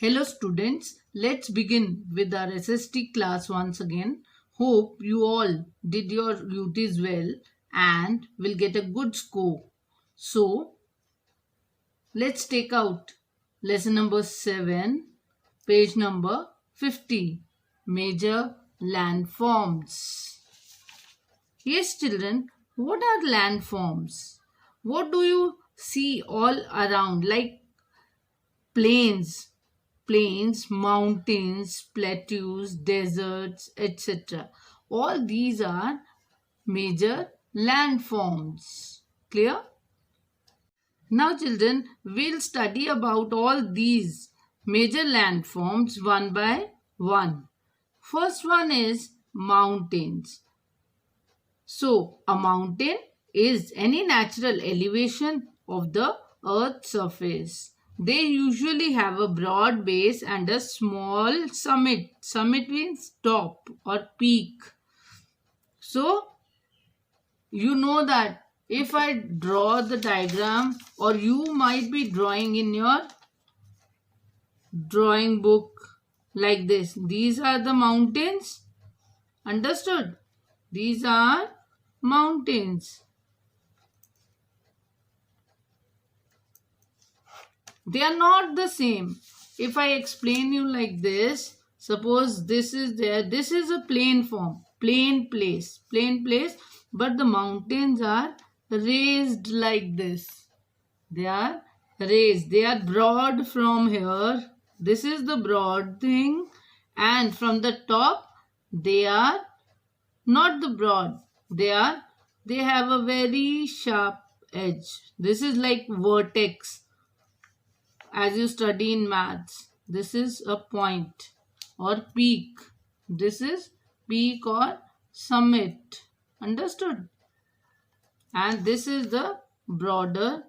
Hello students, let's begin with our SST class once again. Hope you all did your duties well and will get a good score. So, let's take out lesson number 7, page number 50, Major Landforms. Yes children, what are landforms? What do you see all around like plains, mountains, plateaus, deserts, etc. All these are major landforms. Clear? Now, children, we'll study about all these major landforms one by one. First one is mountains. So, a mountain is any natural elevation of the earth's surface. They usually have a broad base and a small summit. Summit means top or peak. So, you know that if I draw the diagram, or you might be drawing in your drawing book like this. These are the mountains. Understood? These are mountains. They are not the same. If I explain you like this, suppose this is there, this is a plain form, plain place, but the mountains are raised like this. They are raised, they are broad from here. This is the broad thing, and from the top, they are not the broad. They have a very sharp edge. This is like vertex. As you study in maths, this is a point or peak. This is peak or summit. Understood? And this is the broader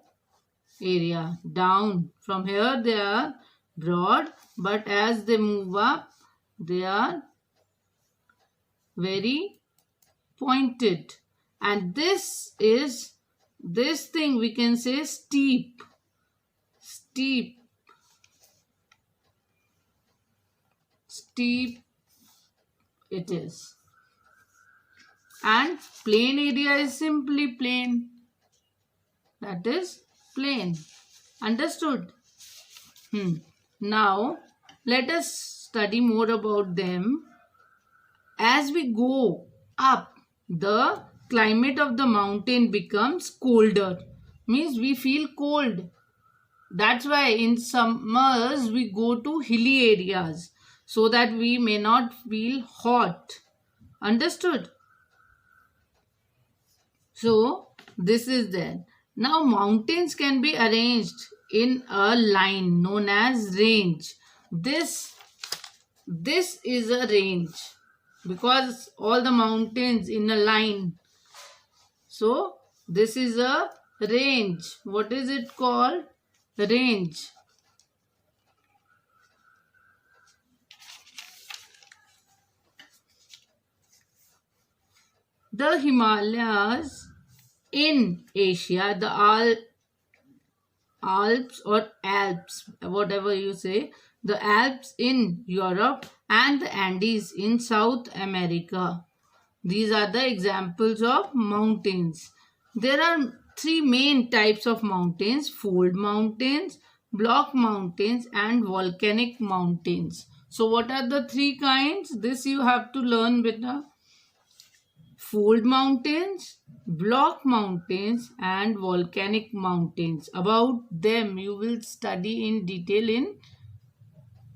area. Down from here they are broad, but as they move up, they are very pointed. And this thing we can say steep. Steep it is. And plain area is simply plain. That is plain. Understood? Now, let us study more about them. As we go up, the climate of the mountain becomes colder. Means we feel cold. That's why in summers we go to hilly areas so that we may not feel hot. Understood? So, this is there. Now, mountains can be arranged in a line known as range. This is a range because all the mountains in a line. So, this is a range. What is it called? Range. The Himalayas in Asia, the Alps or Alps, whatever you say, the Alps in Europe and the Andes in South America. These are the examples of mountains. There are three main types of mountains: fold mountains, block mountains, and volcanic mountains. So what are the three kinds? This you have to learn better. Fold mountains, block mountains, and volcanic mountains. About them you will study in detail in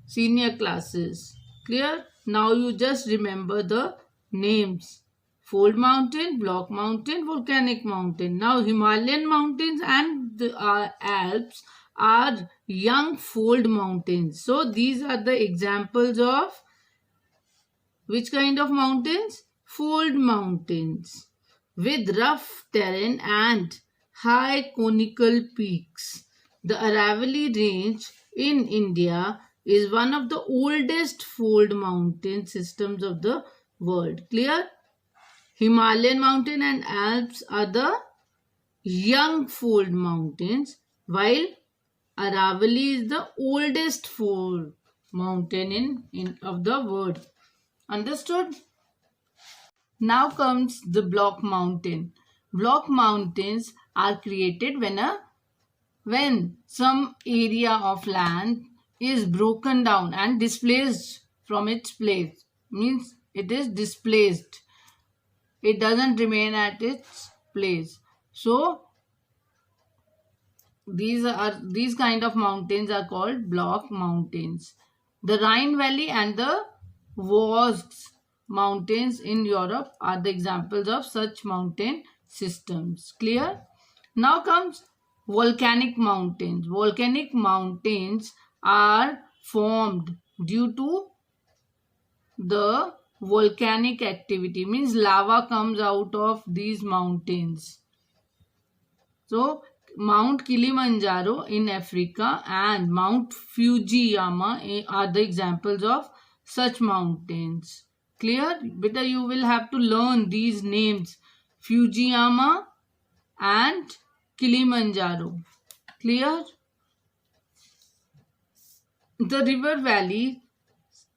senior classes. Clear? Now you just remember the names. Fold mountain, block mountain, volcanic mountain. Now Himalayan mountains and the Alps are young fold mountains. So these are the examples of which kind of mountains? Fold mountains with rough terrain and high conical peaks. The Aravalli Range in India is one of the oldest fold mountain systems of the world. Clear? Himalayan mountain and Alps are the young fold mountains, while Aravalli is the oldest fold mountain in of the word. Understood? Now comes the block mountain. Block mountains are created when some area of land is broken down and displaced from its place. Means it is displaced. It doesn't remain at its place. So these kind of mountains are called block mountains. The Rhine Valley and the Vosges mountains in Europe are the examples of such mountain systems. Clear? Now comes volcanic mountains. Volcanic mountains are formed due to the volcanic activity, means lava comes out of these mountains. So Mount Kilimanjaro in Africa and Mount Fujiyama are the examples of such mountains. Clear? Beta, you will have to learn these names: Fujiyama and Kilimanjaro. Clear? The river valley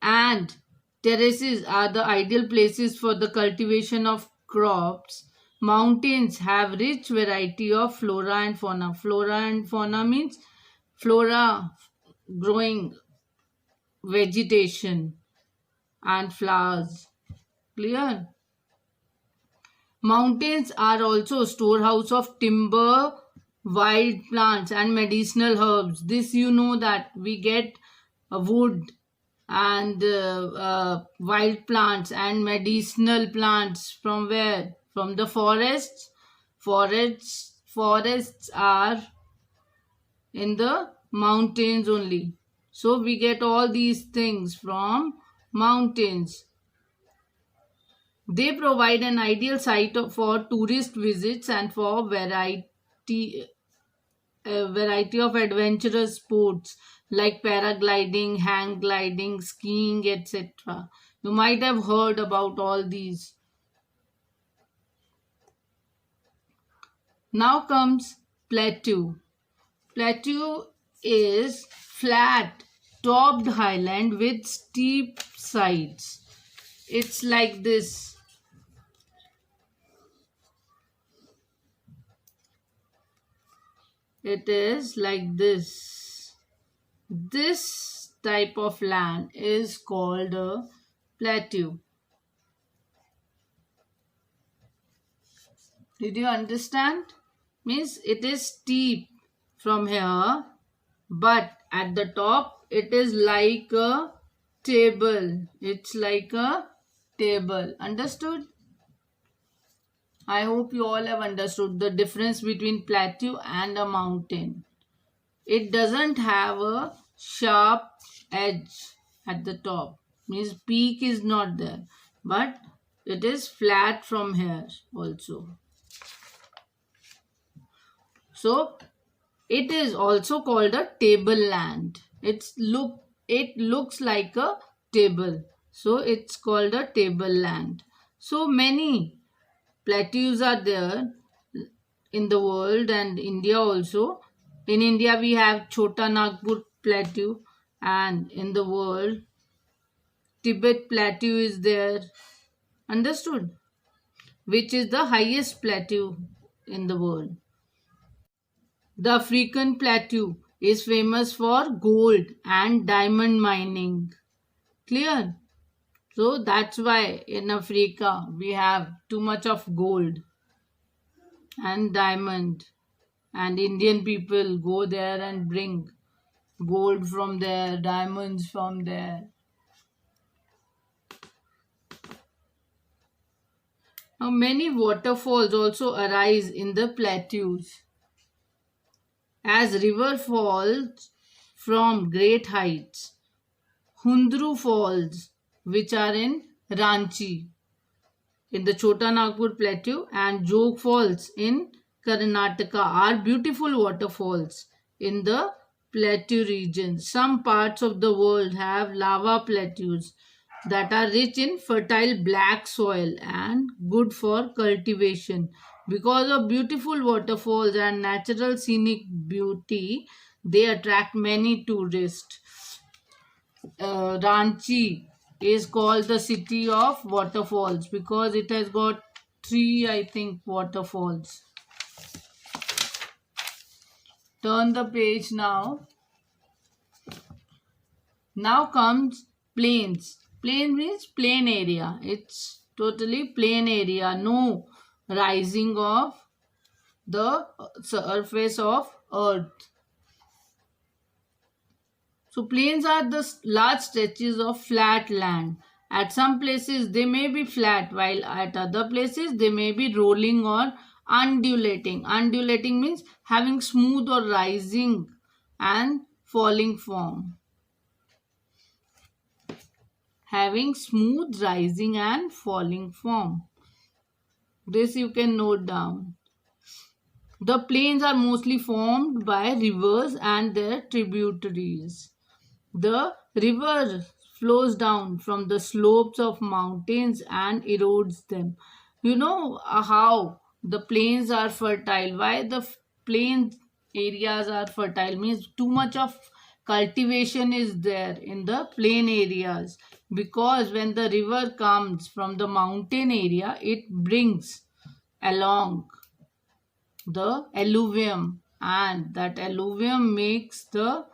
and terraces are the ideal places for the cultivation of crops. Mountains have rich variety of flora and fauna. Flora and fauna means flora, growing vegetation and flowers. Clear? Mountains are also storehouse of timber, wild plants and medicinal herbs. This you know that we get wood and wild plants and medicinal plants from where? From the forests. Forests are in the mountains only. So we get all these things from mountains. They provide an ideal site for tourist visits and for variety of adventurous sports like paragliding, hang gliding, skiing, etc. You might have heard about all these. Now comes plateau. Plateau is flat topped highland with steep sides. It's like this. It is like this. This type of land is called a plateau. Did you understand? Means it is steep from here, but at the top it is like a table. It's like a table. Understood? I hope you all have understood the difference between plateau and a mountain. It doesn't have a sharp edge at the top. Means peak is not there. But it is flat from here also. So it is also called a tableland. It looks like a table. So it's called a tableland. So many plateaus are there in the world and India also. In India we have Chota Nagpur plateau, and in the world Tibet plateau is there. Understood? Which is the highest plateau in the world. The African plateau is famous for gold and diamond mining. Clear? So that's why in Africa we have too much of gold and diamond, and Indian people go there and bring gold from there, diamonds from there. Now many waterfalls also arise in the plateaus as river falls from great heights. Hundru Falls, which are in Ranchi in the Chota Nagpur plateau, and Jog Falls in Karnataka are beautiful waterfalls in the plateau region. Some parts of the world have lava plateaus that are rich in fertile black soil and good for cultivation. Because of beautiful waterfalls and natural scenic beauty, they attract many tourists. Ranchi is called the city of waterfalls because it has got three, I think, waterfalls. Turn the page now. Now comes plains. Plain means plain area. It's totally plain area. No rising of the surface of earth. So plains are the large stretches of flat land. At some places they may be flat, while at other places they may be rolling or undulating. Undulating means having smooth or rising and falling form. Having smooth rising and falling form. This you can note down. The plains are mostly formed by rivers and their tributaries. The river flows down from the slopes of mountains and erodes them. You know how the plains are fertile. Why the plain areas are fertile means too much of cultivation is there in the plain areas, because when the river comes from the mountain area, it brings along the alluvium, and that alluvium makes the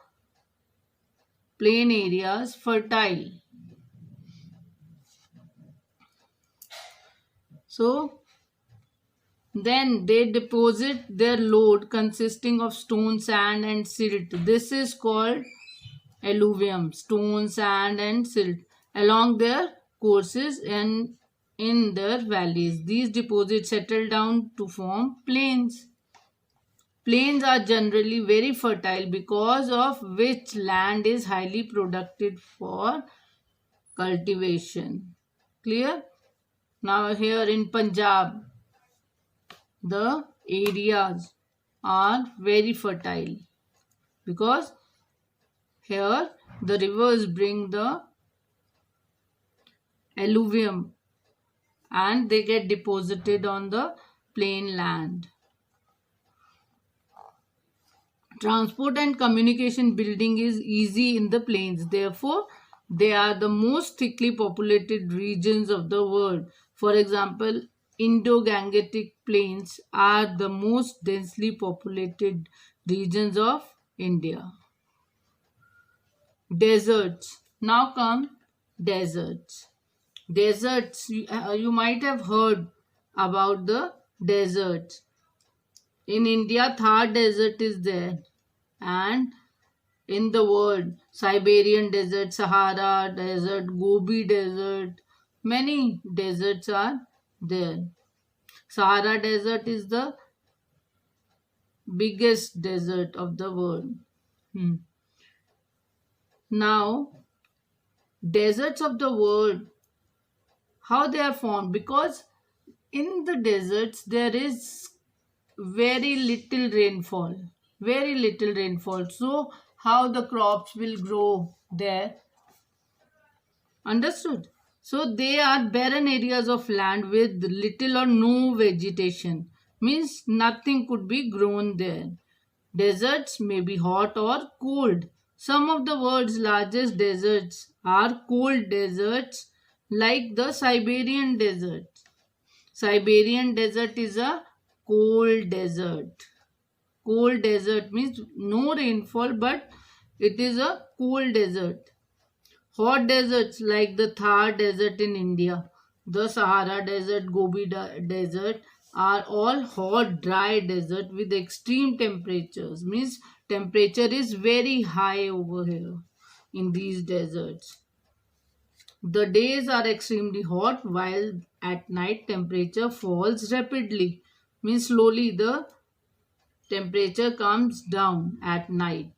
plain areas fertile. So then they deposit their load consisting of stone, sand and silt. This is called alluvium, stone, sand and silt along their courses and in their valleys. These deposits settle down to form plains. Plains are generally very fertile because of which land is highly productive for cultivation. Clear? Now here in Punjab, the areas are very fertile because here the rivers bring the alluvium and they get deposited on the plain land. Transport and communication building is easy in the plains. Therefore, they are the most thickly populated regions of the world. For example, Indo-Gangetic plains are the most densely populated regions of India. Deserts. Now come deserts. Deserts, you might have heard about the deserts. In India, Thar Desert is there, and in the world, Siberian Desert, Sahara Desert, Gobi Desert, many deserts are there. Sahara Desert is the biggest desert of the world. Now, deserts of the world, how they are formed? Because in the deserts there is very little rainfall. Very little rainfall. So, how the crops will grow there? Understood? So, they are barren areas of land with little or no vegetation. Means nothing could be grown there. Deserts may be hot or cold. Some of the world's largest deserts are cold deserts like the Siberian Desert. Siberian Desert is a cold desert. Cold desert means no rainfall, but it is a cold desert. Hot deserts like the Thar Desert in India, the Sahara Desert, Gobi Desert are all hot, dry desert with extreme temperatures. Means temperature is very high over here in these deserts. The days are extremely hot while at night temperature falls rapidly. Means slowly the temperature comes down at night.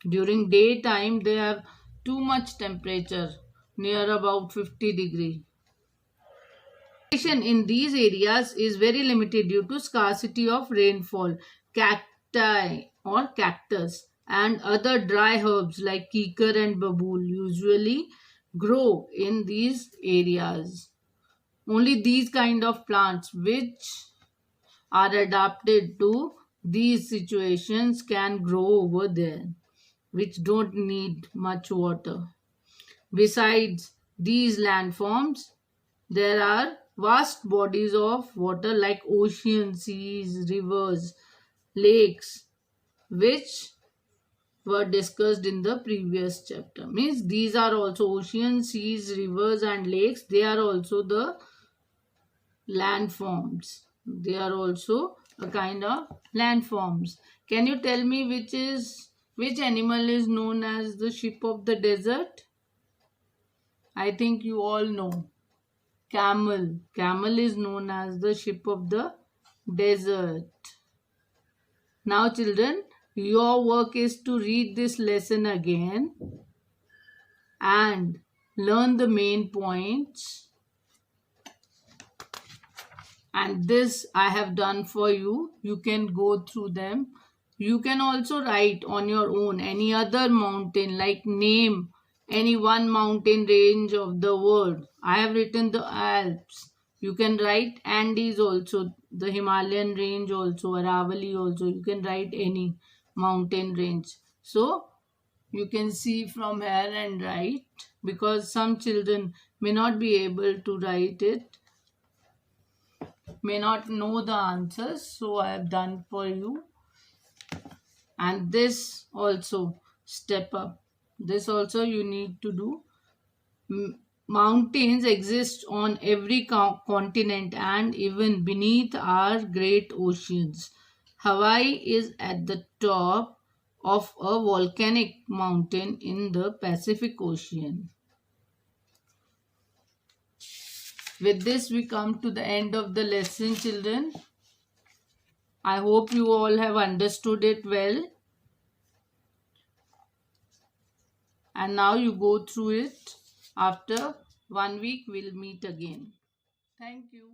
During daytime they have too much temperature, near about 50 degree. Vegetation in these areas is very limited due to scarcity of rainfall. Cacti or cactus and other dry herbs like kikar and babool usually grow in these areas. Only these kind of plants which are adapted to these situations can grow over there. which don't need much water. Besides these landforms, there are vast bodies of water like oceans, seas, rivers, lakes, which were discussed in the previous chapter. Means these are also oceans, seas, rivers, and lakes. They are also the landforms. They are also a kind of landforms. Can you tell me which animal is known as the ship of the desert? I think you all know. Camel. Camel is known as the ship of the desert. Now, children, your work is to read this lesson again and learn the main points. And this I have done for you. You can go through them. You can also write on your own any other mountain, like name any one mountain range of the world. I have written the Alps. You can write Andes also, the Himalayan range also, Aravalli also. You can write any mountain range. So you can see from here and write, because some children may not be able to write it, may not know the answers, so I have done for you. And this also, step up, this also you need to do. Mountains exist on every continent and even beneath our great oceans. Hawaii is at the top of a volcanic mountain in the Pacific Ocean. With this, we come to the end of the lesson, children. I hope you all have understood it well. And now you go through it. After 1 week, we'll meet again. Thank you.